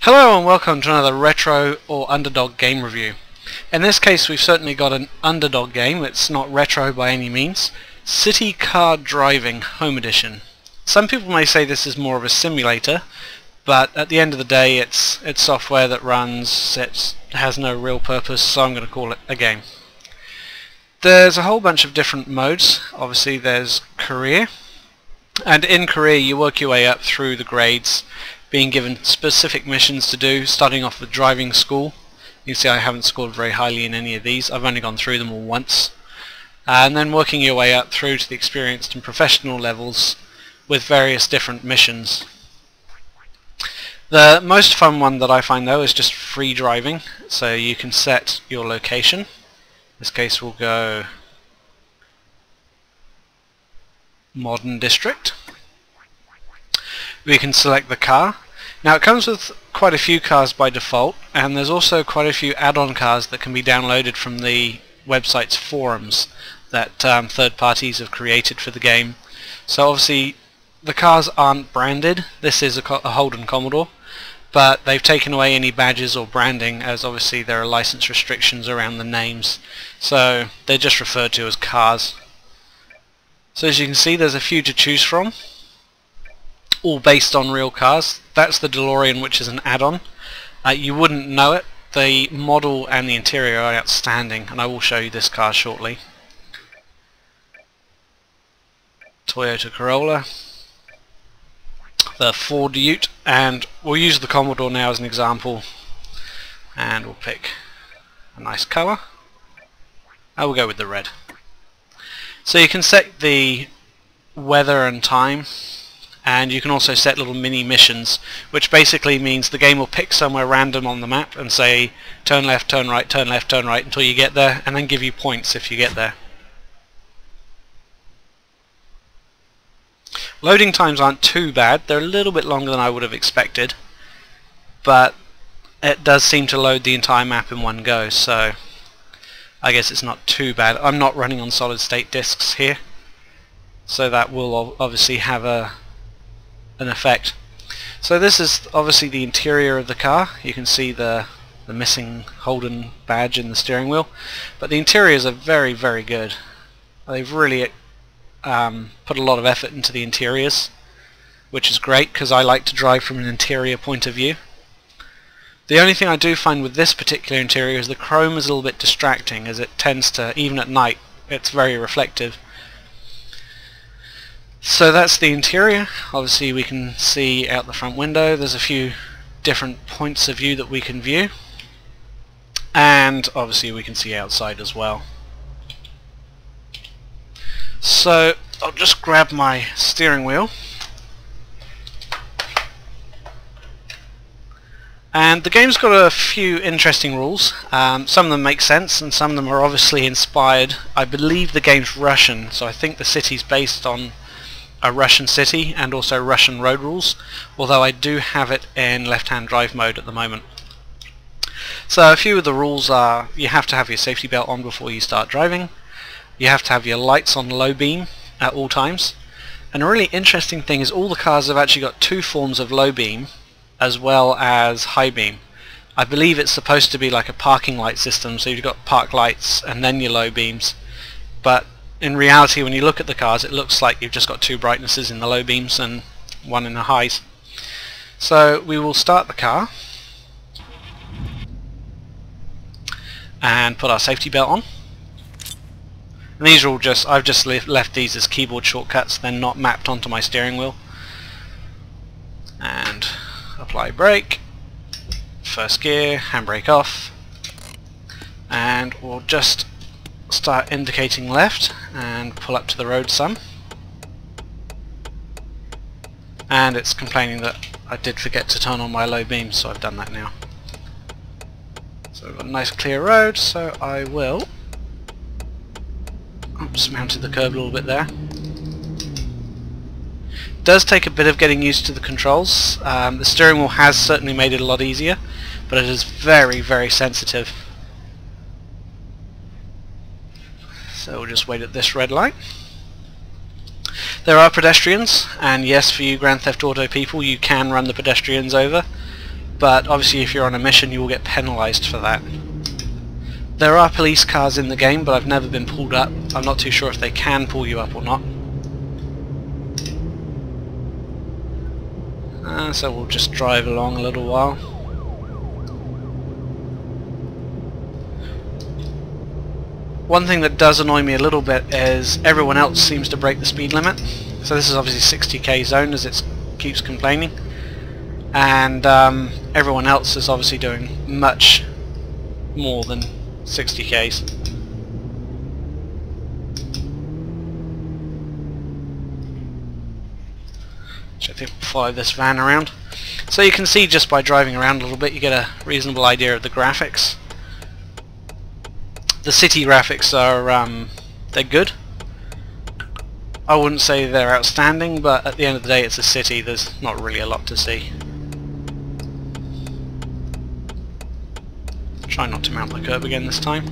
Hello and welcome to another retro or underdog game review. In this case we've certainly got an underdog game. It's not retro by any means. City Car Driving Home Edition. Some people may say this is more of a simulator, but at the end of the day it's software that runs, it has no real purpose, so I'm going to call it a game. There's a whole bunch of different modes. Obviously there's career, and in career you work your way up through the grades, being given specific missions to do, starting off with driving school. You can see I haven't scored very highly in any of these. I've only gone through them all once. And then working your way up through to the experienced and professional levels with various different missions. The most fun one that I find though is just free driving. So you can set your location. In this case we'll go Modern District. We can select the car. Now it comes with quite a few cars by default, and there's also quite a few add-on cars that can be downloaded from the website's forums that third parties have created for the game. So obviously the cars aren't branded. This is a Holden Commodore, but they've taken away any badges or branding, as obviously there are license restrictions around the names, so they're just referred to as cars. So as you can see there's a few to choose from, all based on real cars. That's the DeLorean, which is an add-on. You wouldn't know it. The model and the interior are outstanding, and I will show you this car shortly. Toyota Corolla, the Ford Ute, and we'll use the Commodore now as an example, and we'll pick a nice colour. I will go with the red. So you can set the weather and time, and you can also set little mini missions, which basically means the game will pick somewhere random on the map and say turn left, turn right, turn left, turn right until you get there, and then give you points if you get there. Loading times aren't too bad. They're a little bit longer than I would have expected, but it does seem to load the entire map in one go, so I guess it's not too bad. I'm not running on solid state disks here, so that will obviously have an effect. So this is obviously the interior of the car. You can see the missing Holden badge in the steering wheel, but the interiors are very, very good. They've really put a lot of effort into the interiors, which is great because I like to drive from an interior point of view. The only thing I do find with this particular interior is the chrome is a little bit distracting, as it tends to, even at night, it's very reflective. So that's the interior. Obviously we can see out the front window. There's a few different points of view that we can view, and obviously we can see outside as well. So I'll just grab my steering wheel, and the game's got a few interesting rules. Some of them make sense and some of them are obviously inspired. I believe the game's Russian, so I think the city's based on a Russian city and also Russian road rules, although I do have it in left-hand drive mode at the moment. So a few of the rules are: you have to have your safety belt on before you start driving, you have to have your lights on low beam at all times, and a really interesting thing is all the cars have actually got two forms of low beam as well as high beam. I believe it's supposed to be like a parking light system, so you've got park lights and then your low beams, but in reality when you look at the cars it looks like you've just got two brightnesses in the low beams and one in the highs. So we will start the car and put our safety belt on. And these are all just, I've just left these as keyboard shortcuts, they're not mapped onto my steering wheel. And apply brake, first gear, handbrake off, and we'll just start indicating left and pull up to the road some. And it's complaining that I did forget to turn on my low beam, so I've done that now. So we've got a nice clear road, so I will, oops, mounted the curb a little bit there. It does take a bit of getting used to the controls. The steering wheel has certainly made it a lot easier, but it is very, very sensitive. So we'll just wait at this red light. There are pedestrians, and yes, for you Grand Theft Auto people, you can run the pedestrians over. but obviously if you're on a mission you will get penalised for that. There are police cars in the game, but I've never been pulled up. I'm not too sure if they can pull you up or not. So we'll just drive along a little while. One thing that does annoy me a little bit is everyone else seems to break the speed limit. So this is obviously 60k zone, as it keeps complaining, and everyone else is obviously doing much more than 60k's. So I think we'll follow this van around. So you can see just by driving around a little bit you get a reasonable idea of the graphics. The city graphics are they're good. I wouldn't say they're outstanding, but at the end of the day it's a city, there's not really a lot to see. Try not to mount the curb again this time.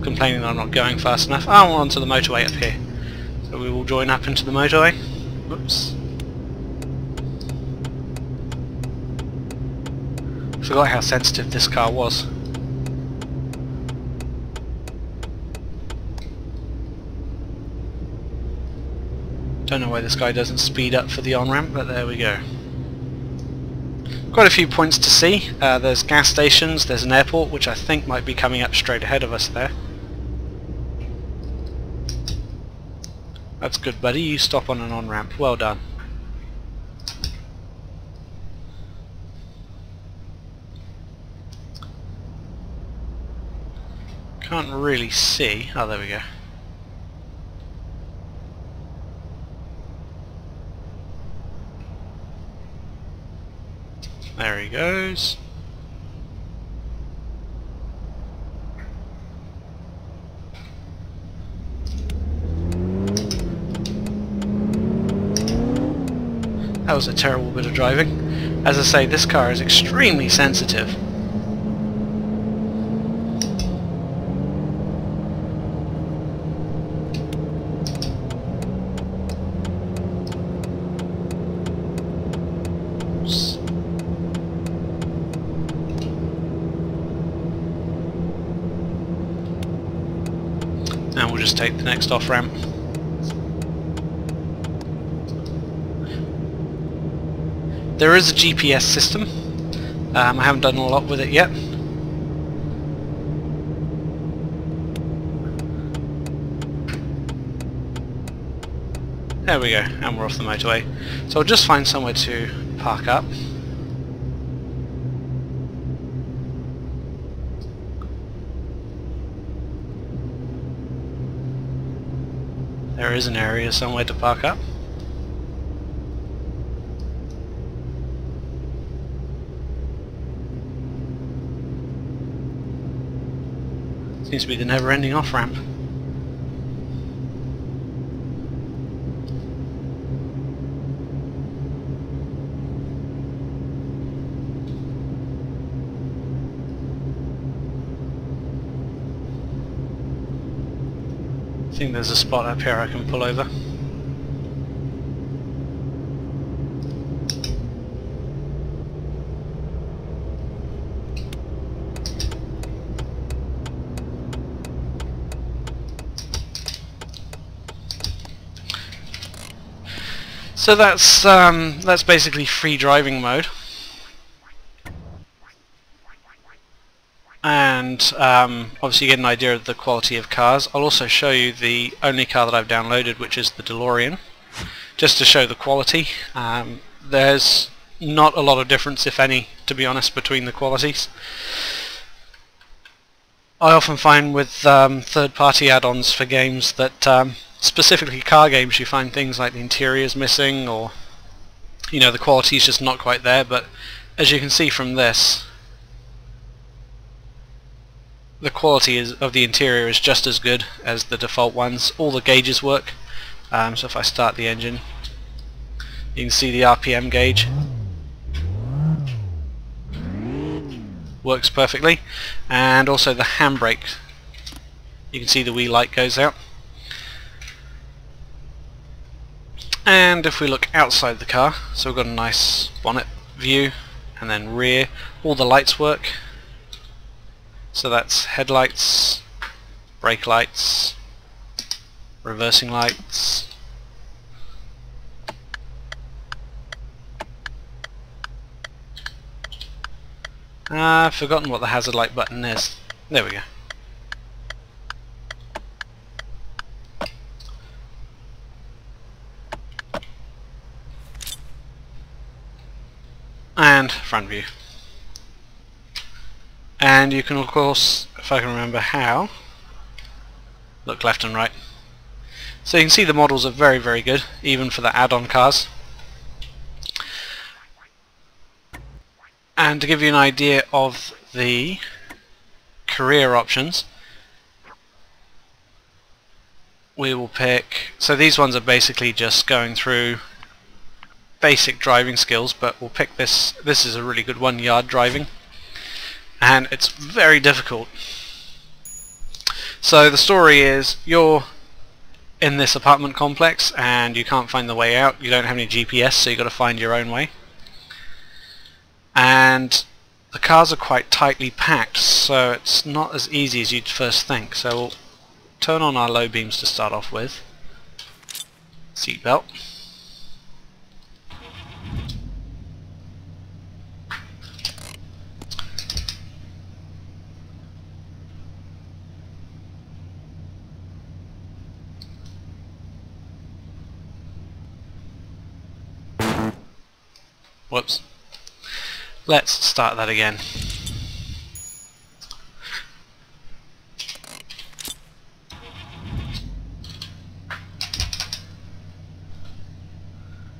Complaining that I'm not going fast enough. Oh, we're onto the motorway up here. So we will join up into the motorway. Whoops. Forgot how sensitive this car was. Don't know why this guy doesn't speed up for the on-ramp, but there we go. Quite a few points to see. There's gas stations, there's an airport, which I think might be coming up straight ahead of us there. That's good, buddy. You stop on an on-ramp. Well done. Can't really see. Oh, there we go. There he goes. That was a terrible bit of driving. As I say, this car is extremely sensitive. Oops. And we'll just take the next off-ramp. There is a GPS system. I haven't done a lot with it yet. There we go, and we're off the motorway. So I'll just find somewhere to park up. There is an area somewhere to park up. Seems to be the never-ending off-ramp. I think there's a spot up here I can pull over. So that's basically free driving mode, and obviously you get an idea of the quality of cars. I'll also show you the only car that I've downloaded, which is the DeLorean, just to show the quality. There's not a lot of difference, if any, to be honest, between the qualities. I often find with third-party add-ons for games that specifically car games, you find things like the interior's missing, or you know, the quality's just not quite there. But as you can see from this, the quality of the interior is just as good as the default ones. All the gauges work. So if I start the engine, you can see the RPM gauge works perfectly, and also the handbrake. You can see the wee light goes out. And if we look outside the car, so we've got a nice bonnet view, and then rear, all the lights work. So that's headlights, brake lights, reversing lights, I've forgotten what the hazard light button is. There we go. And front view. And you can, of course, if I can remember how, look left and right. So you can see the models are very, very good, even for the add-on cars. And to give you an idea of the career options, we will pick, so these ones are basically just going through basic driving skills, but we'll pick this. This is a really good one, yard driving, and it's very difficult. So the story is, you're in this apartment complex and you can't find the way out. You don't have any GPS, so you've got to find your own way. And the cars are quite tightly packed, so it's not as easy as you'd first think. So we'll turn on our low beams to start off with. Seatbelt. Whoops. Let's start that again.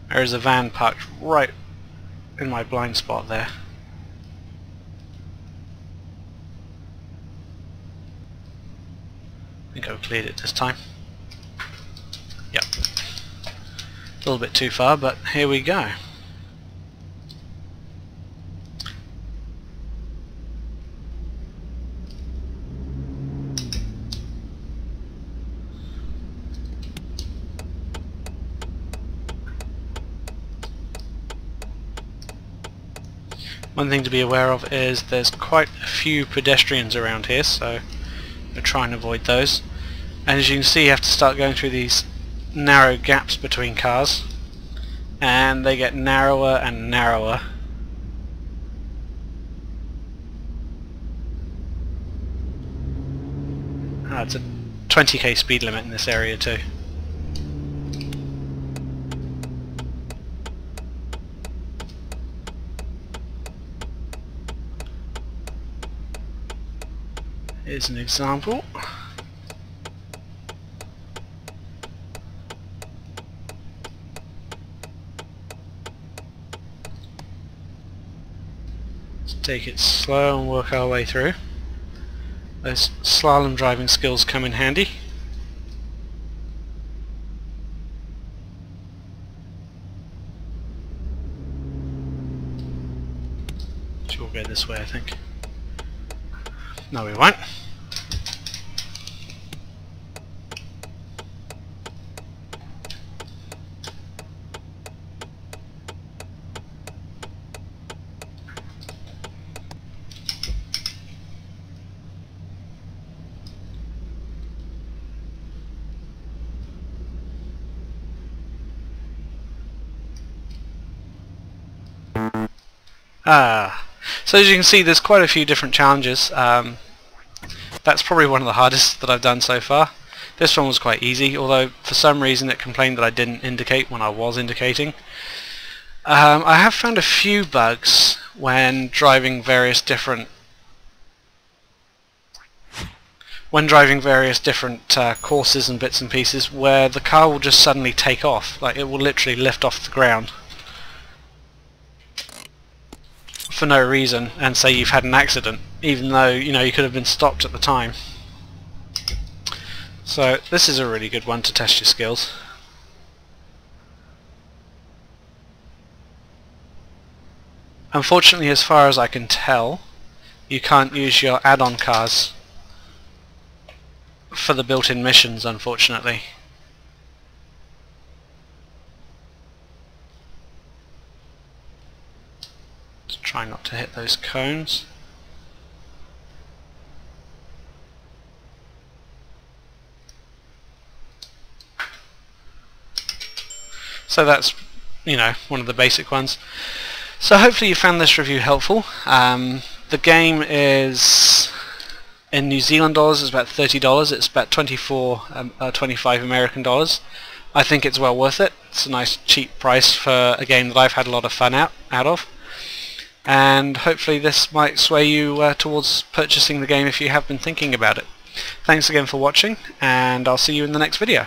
There is a van parked right in my blind spot there. I think I've cleared it this time. Yep. A little bit too far, but here we go. One thing to be aware of is there's quite a few pedestrians around here, so we'll try and avoid those. And as you can see, you have to start going through these narrow gaps between cars, and they get narrower and narrower. It's a 20k speed limit in this area too. Here's an example. Let's take it slow and work our way through. Those slalom driving skills come in handy. We'll go this way, I think. No, we won't. So as you can see, there's quite a few different challenges. That's probably one of the hardest that I've done so far. This one was quite easy, although for some reason it complained that I didn't indicate when I was indicating. I have found a few bugs when driving various different courses and bits and pieces, where the car will just suddenly take off. Like, it will literally lift off the ground for no reason and say you've had an accident, even though, you know, you could have been stopped at the time. So this is a really good one to test your skills. Unfortunately, as far as I can tell, you can't use your add-on cars for the built-in missions, unfortunately. Try not to hit those cones. So that's, you know, one of the basic ones. So hopefully you found this review helpful. The game is, in New Zealand dollars, is about $30. It's about 25 American dollars. I think it's well worth it. It's a nice cheap price for a game that I've had a lot of fun out of. And hopefully this might sway you towards purchasing the game if you have been thinking about it. Thanks again for watching, and I'll see you in the next video.